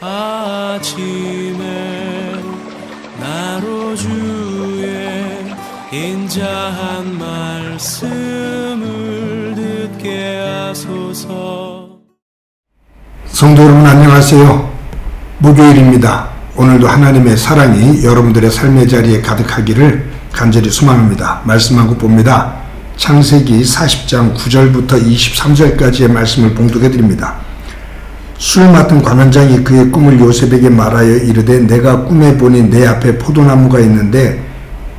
아침에 나로 주의 인자한 말씀을 듣게 하소서. 성도 여러분 안녕하세요. 목요일입니다. 오늘도 하나님의 사랑이 여러분들의 삶의 자리에 가득하기를 간절히 소망합니다. 말씀하고 봅니다. 창세기 40장 9절부터 23절까지의 말씀을 봉독해 드립니다. 술 맡은 관원장이 그의 꿈을 요셉에게 말하여 이르되 내가 꿈에 보니 내 앞에 포도나무가 있는데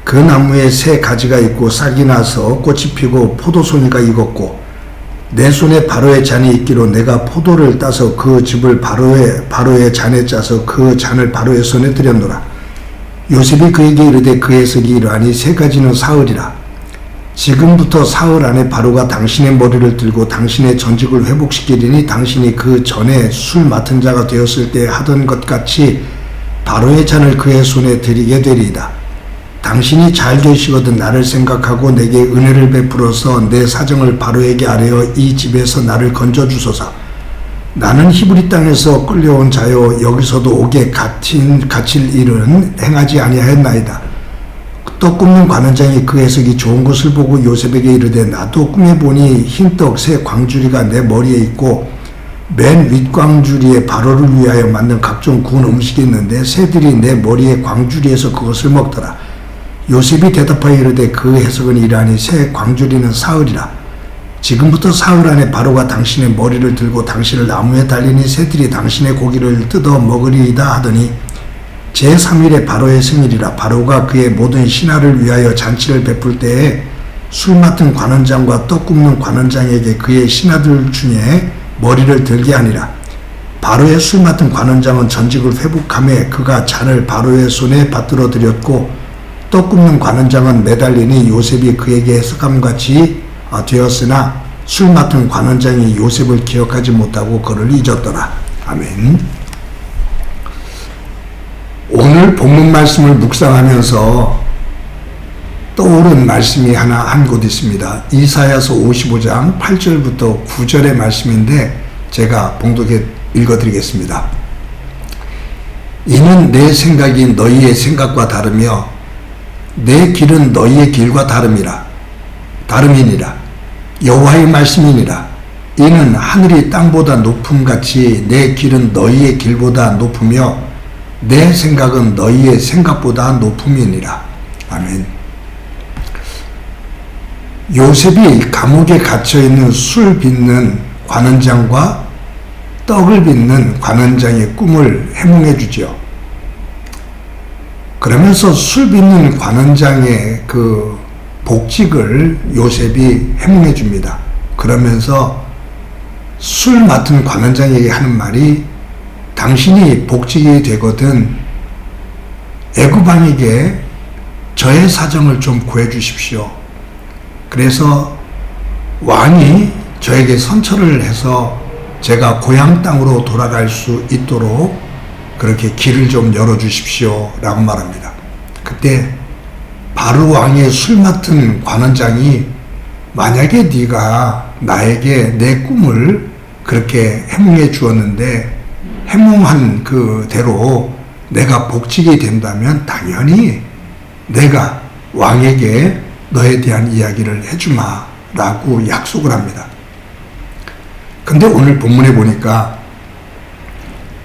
그 나무에 새 가지가 있고 싹이 나서 꽃이 피고 포도송이가 익었고 내 손에 바로의 잔이 있기로 내가 포도를 따서 그 즙을 바로의 잔에 짜서 그 잔을 바로의 손에 들였노라. 요셉이 그에게 이르되 그 해석이 이러하니 새 가지는 사흘이라. 지금부터 사흘 안에 바로가 당신의 머리를 들고 당신의 전직을 회복시키리니 당신이 그 전에 술 맡은 자가 되었을 때 하던 것 같이 바로의 잔을 그의 손에 드리게 되리이다. 당신이 잘 되시거든 나를 생각하고 내게 은혜를 베풀어서 내 사정을 바로에게 아뢰어 이 집에서 나를 건져주소서. 나는 히브리 땅에서 끌려온 자요 여기서도 옥에 갇힐 일은 행하지 아니하였나이다. 떡 굽는 관원장이 그 해석이 좋은 것을 보고 요셉에게 이르되 나도 꿈에 보니 흰떡 새 광주리가 내 머리에 있고 맨 윗광주리에 바로를 위하여 만든 각종 구운 음식이 있는데 새들이 내 머리에 광주리에서 그것을 먹더라. 요셉이 대답하여 이르되 그 해석은 이러하니 새 광주리는 사흘이라. 지금부터 사흘 안에 바로가 당신의 머리를 들고 당신을 나무에 달리니 새들이 당신의 고기를 뜯어 먹으리이다 하더니 제3일에 바로의 생일이라. 바로가 그의 모든 신하를 위하여 잔치를 베풀 때에 술 맡은 관원장과 떡 굽는 관원장에게 그의 신하들 중에 머리를 들게 하니라. 바로의 술 맡은 관원장은 전직을 회복하며 그가 잔을 바로의 손에 받들어 드렸고 떡 굽는 관원장은 매달리니 요셉이 그에게 해석함같이 되었으나 술 맡은 관원장이 요셉을 기억하지 못하고 그를 잊었더라. 아멘. 오늘 본문 말씀을 묵상하면서 떠오른 말씀이 한 곳 있습니다. 이사야서 55장 8절부터 9절의 말씀인데 제가 봉독해 읽어드리겠습니다. 이는 내 생각이 너희의 생각과 다르며 내 길은 너희의 길과 다름이니라. 여호와의 말씀이니라. 이는 하늘이 땅보다 높음같이 내 길은 너희의 길보다 높으며 내 생각은 너희의 생각보다 높음이니라. 아멘. 요셉이 감옥에 갇혀있는 술 빚는 관원장과 떡을 빚는 관원장의 꿈을 해몽해 주죠. 그러면서 술 빚는 관원장의 그 복직을 요셉이 해몽해 줍니다. 그러면서 술 맡은 관원장에게 하는 말이 당신이 복직이 되거든 애굽 왕에게 저의 사정을 좀 구해 주십시오. 그래서 왕이 저에게 선처를 해서 제가 고향 땅으로 돌아갈 수 있도록 그렇게 길을 좀 열어주십시오 라고 말합니다. 그때 바로 왕의 술 맡은 관원장이 만약에 네가 나에게 내 꿈을 그렇게 해몽해 주었는데 해몽한 그대로 내가 복직이 된다면 당연히 내가 왕에게 너에 대한 이야기를 해주마 라고 약속을 합니다. 근데 오늘 본문에 보니까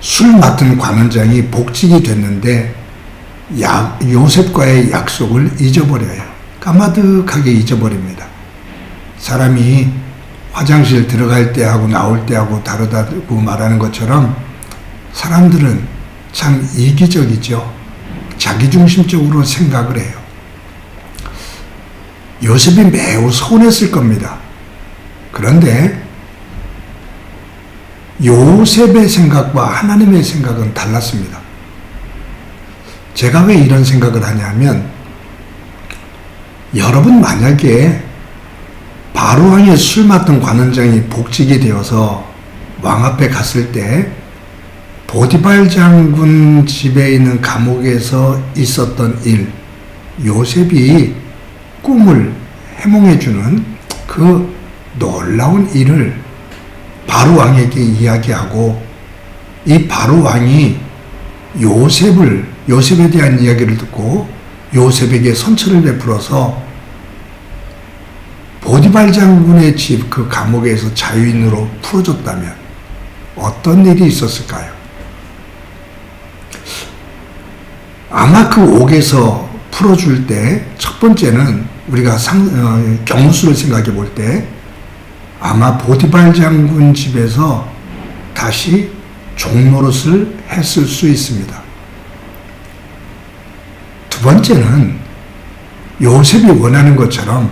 술 맡은 관원장이 복직이 됐는데 요셉과의 약속을 잊어버려요. 까마득하게 잊어버립니다. 사람이 화장실 들어갈 때하고 나올 때하고 다르다고 말하는 것처럼 사람들은 참 이기적이죠. 자기중심적으로 생각을 해요. 요셉이 매우 서운했을 겁니다. 그런데 요셉의 생각과 하나님의 생각은 달랐습니다. 제가 왜 이런 생각을 하냐면 여러분 만약에 바로왕의 술 맡은 관원장이 복직이 되어서 왕 앞에 갔을 때 보디발 장군 집에 있는 감옥에서 있었던 일, 요셉이 꿈을 해몽해주는 그 놀라운 일을 바로 왕에게 이야기하고 이 바로 왕이 요셉에 대한 이야기를 듣고 요셉에게 선처를 베풀어서 보디발 장군의 집 그 감옥에서 자유인으로 풀어줬다면 어떤 일이 있었을까요? 아마 그 옥에서 풀어줄 때 첫 번째는 우리가 경수를 생각해 볼 때 아마 보디발 장군 집에서 다시 종노릇을 했을 수 있습니다. 두 번째는 요셉이 원하는 것처럼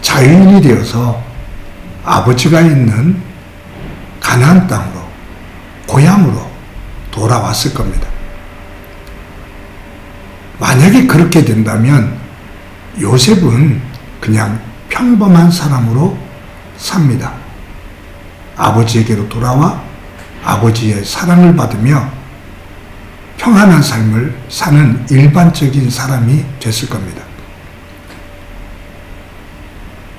자유인이 되어서 아버지가 있는 가나안 땅으로, 고향으로 돌아왔을 겁니다. 만약에 그렇게 된다면 요셉은 그냥 평범한 사람으로 삽니다. 아버지에게로 돌아와 아버지의 사랑을 받으며 평안한 삶을 사는 일반적인 사람이 됐을 겁니다.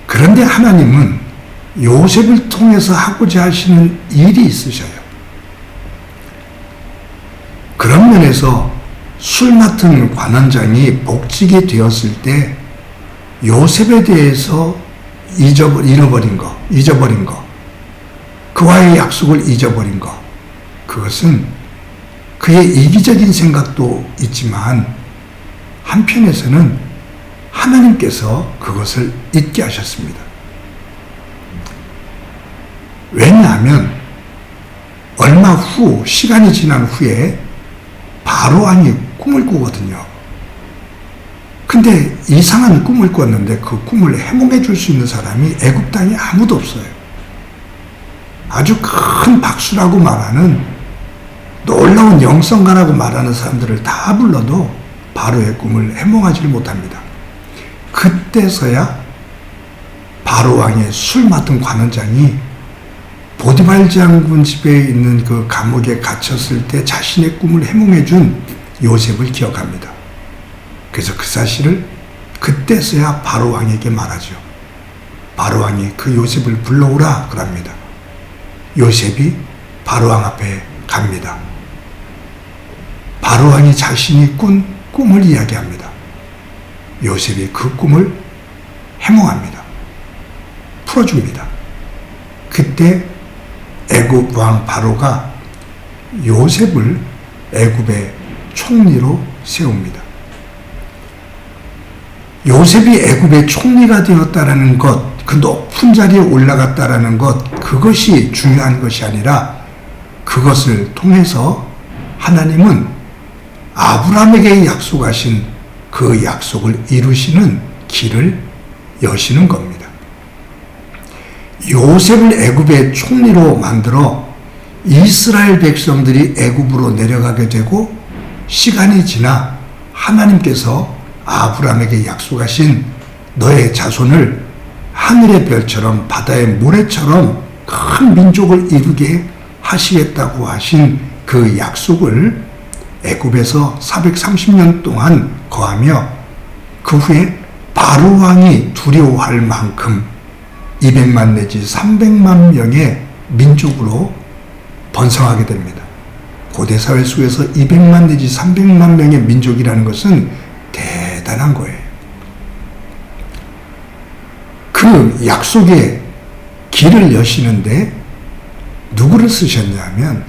그런데 하나님은 요셉을 통해서 하고자 하시는 일이 있으셔요. 그런 면에서 술 맡은 관원장이 복직이 되었을 때 요셉에 대해서 잊어버린 거, 그와의 약속을 잊어버린 거, 그것은 그의 이기적인 생각도 있지만 한편에서는 하나님께서 그것을 잊게 하셨습니다. 왜냐하면 얼마 후, 시간이 지난 후에 바로 왕이 꿈을 꾸거든요. 근데 이상한 꿈을 꿨는데 그 꿈을 해몽해 줄 수 있는 사람이 애굽 땅에 아무도 없어요. 아주 큰 박수라고 말하는, 놀라운 영성가라고 말하는 사람들을 다 불러도 바로의 꿈을 해몽하지를 못합니다. 그때서야 바로 왕의 술 맡은 관원장이 보디발 장군 집에 있는 그 감옥에 갇혔을 때 자신의 꿈을 해몽해 준 요셉을 기억합니다. 그래서 그 사실을 그때서야 바로 왕에게 말하죠. 바로 왕이 그 요셉을 불러오라 그럽니다. 요셉이 바로 왕 앞에 갑니다. 바로 왕이 자신이 꾼 꿈을 이야기합니다. 요셉이 그 꿈을 해몽합니다. 풀어줍니다. 그때 애굽 왕 바로가 요셉을 애굽의 총리로 세웁니다. 요셉이 애굽의 총리가 되었다라는 것, 그 높은 자리에 올라갔다라는 것, 그것이 중요한 것이 아니라 그것을 통해서 하나님은 아브라함에게 약속하신 그 약속을 이루시는 길을 여시는 겁니다. 요셉을 애굽의 총리로 만들어 이스라엘 백성들이 애굽으로 내려가게 되고 시간이 지나 하나님께서 아브라함에게 약속하신 너의 자손을 하늘의 별처럼 바다의 모래처럼 큰 민족을 이루게 하시겠다고 하신 그 약속을 애굽에서 430년 동안 거하며 그 후에 바로 왕이 두려워할 만큼 200만 내지 300만 명의 민족으로 번성하게 됩니다. 고대 사회 속에서 200만 내지 300만 명의 민족이라는 것은 대단한 거예요. 그 약속의 길을 여시는데 누구를 쓰셨냐면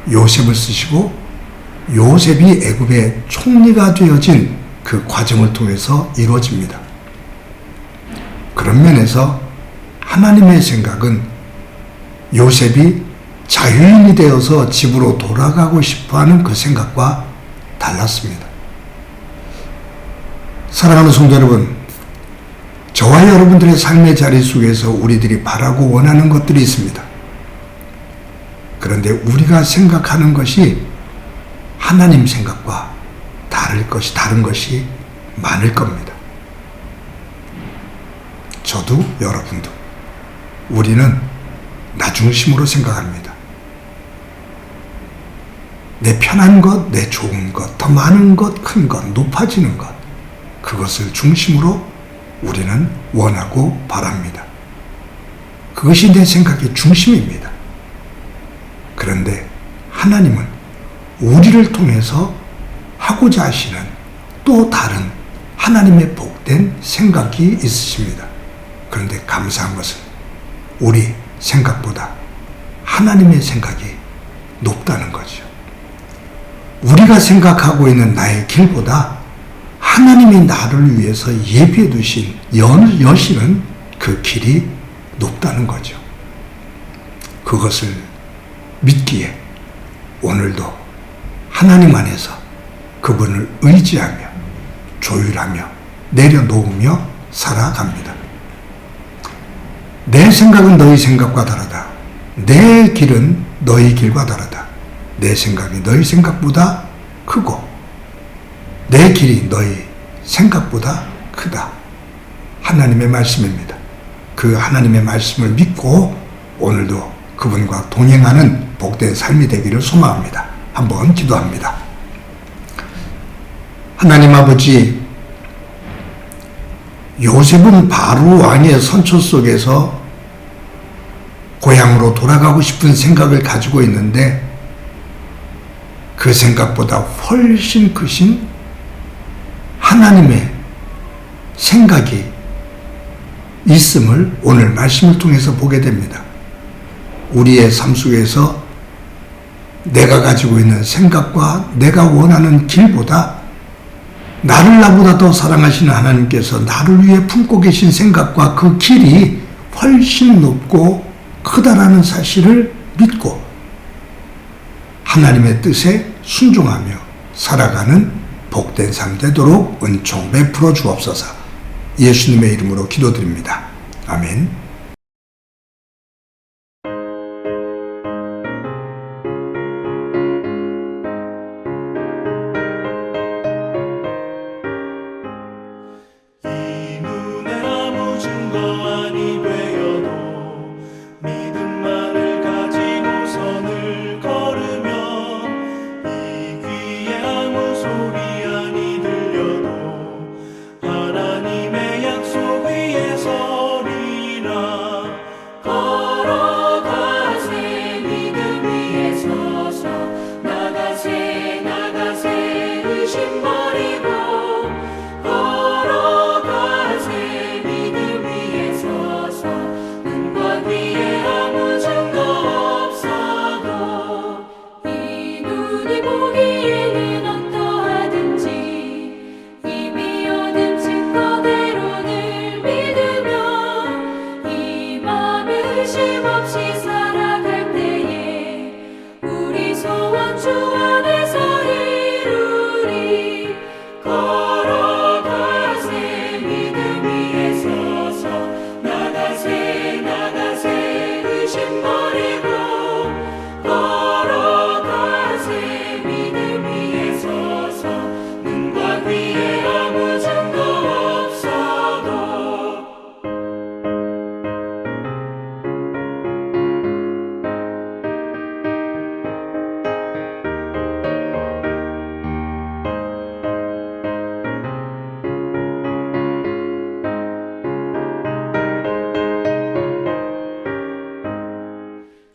요셉을 쓰시고 요셉이 애굽의 총리가 되어진 그 과정을 통해서 이루어집니다. 그런 면에서 하나님의 생각은 요셉이 자유인이 되어서 집으로 돌아가고 싶어하는 그 생각과 달랐습니다. 사랑하는 성도 여러분, 저와 여러분들의 삶의 자리 속에서 우리들이 바라고 원하는 것들이 있습니다. 그런데 우리가 생각하는 것이 하나님 생각과 다른 것이 많을 겁니다. 저도 여러분도 우리는 나 중심으로 생각합니다. 내 편한 것, 내 좋은 것, 더 많은 것, 큰 것, 높아지는 것, 그것을 중심으로 우리는 원하고 바랍니다. 그것이 내 생각의 중심입니다. 그런데 하나님은 우리를 통해서 하고자 하시는 또 다른 하나님의 복된 생각이 있으십니다. 그런데 감사한 것은 우리 생각보다 하나님의 생각이 높다는 거죠. 우리가 생각하고 있는 나의 길보다 하나님이 나를 위해서 예비해 두신 여시는 그 길이 높다는 거죠. 그것을 믿기에 오늘도 하나님 안에서 그분을 의지하며 조율하며 내려놓으며 살아갑니다. 내 생각은 너희 생각과 다르다. 내 길은 너희 길과 다르다. 내 생각이 너희 생각보다 크고 내 길이 너희 생각보다 크다. 하나님의 말씀입니다. 그 하나님의 말씀을 믿고 오늘도 그분과 동행하는 복된 삶이 되기를 소망합니다. 한번 기도합니다. 하나님 아버지, 요셉은 바로 왕의 선처 속에서 고향으로 돌아가고 싶은 생각을 가지고 있는데 그 생각보다 훨씬 크신 하나님의 생각이 있음을 오늘 말씀을 통해서 보게 됩니다. 우리의 삶 속에서 내가 가지고 있는 생각과 내가 원하는 길보다 나를 나보다 더 사랑하시는 하나님께서 나를 위해 품고 계신 생각과 그 길이 훨씬 높고 크다라는 사실을 믿고 하나님의 뜻에 순종하며 살아가는 복된 삶 되도록 은총 베풀어 주옵소서. 예수님의 이름으로 기도드립니다. 아멘.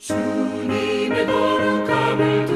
주님의 거룩함을